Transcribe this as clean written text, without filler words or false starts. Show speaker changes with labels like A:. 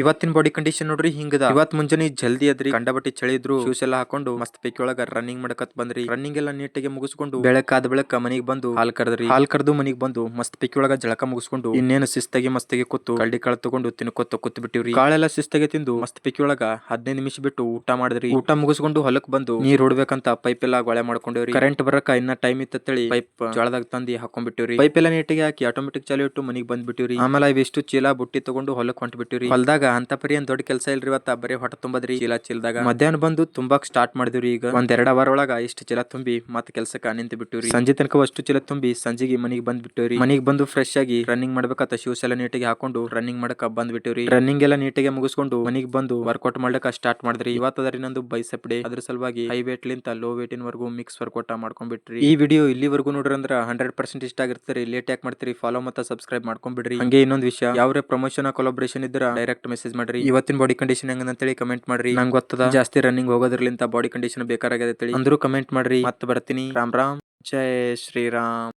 A: ಇವತ್ತಿನ body condition ನೋಡ್ರಿ ಹಿಂಗದ. ಇವತ್ ಮುಂಜಾನೆ ಜಲ್ದಿ ಅದ್ರಿ, ಕಂಡಬಟ್ಟಿ ಚಳಿ ಇದ್ರು ಶೂಸ್ ಎಲ್ಲಾ ಹಾಕೊಂಡು ಮಸ್ತ್ ಪೈಕಿ ಒಳಗ ರನ್ನಿಂಗ್ ಮಾಡಕತ್ ಬಂದ್ರಿ. ರನ್ನಿಂಗ್ ಎಲ್ಲಾ ನೀಟಾಗಿ ಮುಗಿಸ್ಕೊಂಡು ಬೆಳಕಾದ ಬೆಳಕ ಮನಿಗ್ ಬಂದು ಹಾಲ್ ಕರ್ದ್ರಿ. ಹಾಲ್ ಕರ್ದು ಮನಿಗ್ ಬಂದು ಮಸ್ತ್ ಪೈಕಿ ಒಳಗ ಜಳಕ ಮುಗಿಸ್ಕೊಂಡು ಇನ್ನೇನು ಶಿಸ್ತಾಗಿ ಮಸ್ತಾಗಿ ಕೂತು ಕಳ್ಳಿ ಕಾಳ ತಗೊಂಡು ತಿನ್ಕೋತ ಕೂತ್ ಬಿಟ್ಟಿವ್ರಿ. ಕಾಳೆಲ್ಲ ಶಿಸ್ತಾಗಿ ತಿಂದು ಮಸ್ತ್ ಪೈಕಿ ಒಳಗ 15 ನಿಮಿಷ ಬಿಟ್ಟು ಊಟ ಮಾಡಿದ್ರಿ. ಊಟ ಮುಗಿಸ್ಕೊಂಡು ಹೊಲಕ್ ಬಂದು ನೀರ್ ಹೊಡ್ಬೇಕಂತ ಪೈಪ್ ಎಲ್ಲಾ ಗೊಳೆ ಮಾಡ್ಕೊಂಡೇವ್ರಿ. ಕರೆಂಟ್ ಬರಕ ಇನ್ನ ಟೈಮ್ ಇತ್ತೇಳಿ ಪೈಪ್ ಜಳದಾಗ ತಂದಿ ಹಾಕೊಂಡ್ಬಿಟ್ಟಿವ್ರಿ. ಪೈಪ್ ಎಲ್ಲಾ ನೀಟಾಗಿ ಹಾಕಿ ಆಟೋಮೆಟಿಕ್ ಚಾಲು ಇಟ್ಟು ಮನಿಗ್ ಬಂದ್ ಬಿಟ್ಟಿವ್ರಿ. ಆಮೇಲೆ ಇವಿಷ್ಟು ಚೀಲ ಬುಟ್ಟಿ ತಗೊಂಡು ಹೊಲಕ್ ಹೊಂಟ್ ಬಿಟ್ಟಿವ್ರಿ. ಹೊಲದಾಗ ಅಂತ ಪರಿ ಏನ್ ದೊಡ್ಡ ಕೆಲಸ ಇಲ್ರಿ ಇವತ್ತ, ಬರೀ ಹೊಟ್ಟ ತುಂಬದ್ರಿ ಚೀಲದಾಗ. ಮಧ್ಯಾಹ್ನ ಬಂದು ತುಂಬಾಕ್ ಸ್ಟಾರ್ಟ್ ಮಾಡಿದ್ರಿ. ಈಗ ಒಂದ್ 2 ಅವರ್ ಒಳಗ ಇಷ್ಟು ಚೀಲ ತುಂಬಿ ಮತ್ ಕೆಲ್ಸಕ್ಕ ನಿಂತು ಬಿಟ್ಟಿವ್ರಿ. ಸಂಜೆ ತನಕ ಅಷ್ಟು ಚೀಲ ತುಂಬಿ ಸಂಜಿಗೆ ಮನಿಗ್ ಬಂದ್ ಬಿಟ್ಟಿವ್ರಿ. ಮನಿಗ್ ಬಂದು ಫ್ರೆಶ್ ಆಗಿ ರನ್ನಿಂಗ್ ಮಾಡ್ಬೇಕಂತ ಶೂಸ್ ಎಲ್ಲ ನೀಟಾಗಿ ಹಾಕೊಂಡು ರನ್ನಿಂಗ್ ಮಾಡಕ ಬಂದ್ ಬಿಟ್ಟಿವ್ರಿ. ರನ್ನಿಂಗ್ ಎಲ್ಲ ನೀಟಾಗಿ ಮುಗಿಸ್ಕೊಂಡು ಮನಿಗ್ ಬಂದು ವರ್ಕೌಟ್ ಮಾಡ್ಲಕ್ಕ ಸ್ಟಾರ್ಟ್ ಮಾಡಿದ್ರಿ. ಇವತ್ತದರಿ ನಂದು ಬೈಸೆಪ್ ಡೇ. ಅದ್ರ ಸಲುವಾಗಿ ಹೈ ವೇಟ್ ಲಿಂತ ಲೋ ವೇಟ್ ವರ್ಗು ಮಿಕ್ಸ್ ವರ್ಕೌಟ್ ಮಾಡ್ಕೊಂಡ್ಬಿಟ್ರಿ. ಈ ವಿಡಿಯೋ ಇಲ್ಲಿವರೆಗೂ ನೋಡ್ರಿ ಅಂದ್ರ 100% ಇಷ್ಟ ಆಗಿರ್ತೀರಿ. ಲೇಟ್ ಯಾಕೆ ಮಾಡ್ತೀರಿ, ಫಾಲೋ ಮತ್ತೆ ಸಬ್ಸ್ಕ್ರೈಬ್ ಮಾಡ್ಕೊಂಡ್ಬಿಡ್ರಿ. ಹಂಗೆ ಇನ್ನೊಂದ್ ವಿಷಯ, ಯಾವ್ರೆ ಪ್ರಮೋಷನ್ ಕೊಲಾಬ್ರೇಷನ್ ಇದ್ರ ಡೈರೆಕ್ಟ್ ಮೆಸೇಜ್ ಮಾಡ್ರಿ. ಇವತ್ತಿನ ಬಾಡಿ ಕಂಡೀಷನ್ ಹೆಂಗಂತೇಳಿ ಕಮೆಂಟ್ ಮಾಡ್ರಿ. ನಂಗೆ ಗೊತ್ತದ ಜಾಸ್ತಿ ರನ್ನಿಂಗ್ ಹೋಗೋದ್ರಲಿಂತ ಬಾಡಿ ಕಂಡೀಷನ್ ಬೇಕಾರಾಗ್ಯದ ಅಂದ್ರೂ ಕಮೆಂಟ್ ಮಾಡ್ರಿ. ಮತ್ ಬರ್ತೀನಿ. ರಾಮ್ ರಾಮ್, ಜೈ ಶ್ರೀರಾಮ್.